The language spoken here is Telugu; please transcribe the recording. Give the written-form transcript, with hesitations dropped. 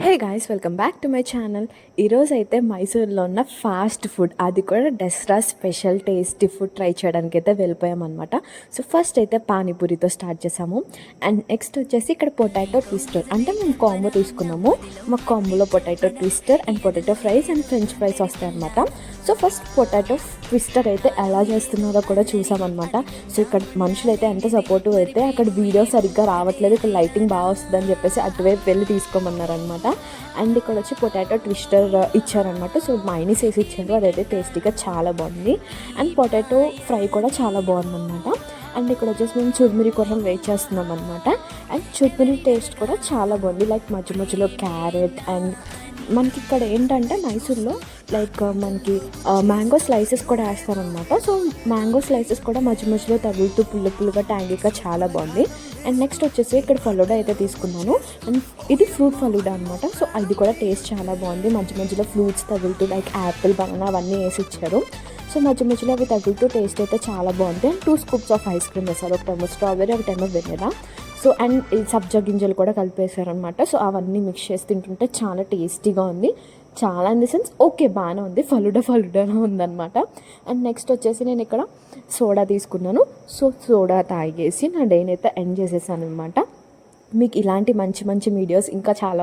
Hey guys, welcome back to my channel. ఈరోజు అయితే మైసూర్లో ఉన్న ఫాస్ట్ ఫుడ్, అది కూడా Dasara special tasty food try చేయడానికి అయితే వెళ్ళిపోయామన్నమాట. సో ఫస్ట్ అయితే పానీపూరితో స్టార్ట్ చేసాము. అండ్ నెక్స్ట్ వచ్చేసి ఇక్కడ పొటాటో ట్విస్టర్, అంటే మేము కాంబో తీసుకున్నాము. మా కాంబోలో potato twister and potato fries and french fries వస్తాయి అనమాట. సో ఫస్ట్ పొటాటో ట్విస్టర్ అయితే ఎలా చేస్తున్నారో కూడా చూసామన్నమాట. సో ఇక్కడ మనుషులు అయితే ఎంత సపోర్టివ్ అయితే, అక్కడ వీడియో సరిగ్గా రావట్లేదు, ఇక్కడ లైటింగ్ బాగా వస్తుందని చెప్పేసి అటువైపు వెళ్ళి తీసుకోమన్నారనమాట. అండ్ ఇక్కడ వచ్చి పొటాటో ట్విస్టర్ ఇచ్చారనమాట. సో మైనీస్ వేసి ఇచ్చారు, అదైతే టేస్టీగా చాలా బాగుంది. అండ్ పొటాటో ఫ్రై కూడా చాలా బాగుందన్నమాట. అండ్ ఇక్కడ వచ్చేసి మేము చుర్మిరి కోసం వెయిట్ చేస్తున్నాం అనమాట. అండ్ చుర్మిరి టేస్ట్ కూడా చాలా బాగుంది, లైక్ మధ్య మధ్యలో క్యారెట్. అండ్ మనకి ఇక్కడ ఏంటంటే మైసూర్లో లైక్ మనకి మ్యాంగో స్లైసెస్ కూడా వేస్తారనమాట. సో మ్యాంగో స్లైసెస్ కూడా మధ్య మధ్యలో తగులుతూ పుల్లగా ట్యాంగీగా చాలా బాగుంది. అండ్ నెక్స్ట్ వచ్చేసి ఇక్కడ ఫలూడా అయితే తీసుకున్నాను. అండ్ ఇది ఫ్రూట్ ఫలూడా అనమాట. సో అది కూడా టేస్ట్ చాలా బాగుంది, మధ్య మధ్యలో ఫ్రూట్స్ తగులుతూ లైక్ యాపిల్, బనానా అవన్నీ వేసి ఇచ్చారు. సో మధ్య మధ్యలో అవి తగులుతూ టేస్ట్ అయితే చాలా బాగుంది. And 2 scoops of ice cream వేస్తారు, ఒకటేమో స్ట్రాబెరీ, ఒకటేమో వెనిలా. సో అండ్ ఈ సబ్జా గింజలు కూడా కలిపేశారనమాట. సో అవన్నీ మిక్స్ చేసి తింటుంటే చాలా టేస్టీగా ఉంది. చాలా ఇన్ ది సెన్స్ ఓకే, బాగానే ఉంది, ఫలుడానే ఉందన్నమాట. అండ్ నెక్స్ట్ వచ్చేసి నేను ఇక్కడ సోడా తీసుకున్నాను. సో సోడా తాగేసి నా డేని అయితే ఎండ్ చేసేసాను అనమాట. మీకు ఇలాంటి మంచి మంచి వీడియోస్ ఇంకా చాలా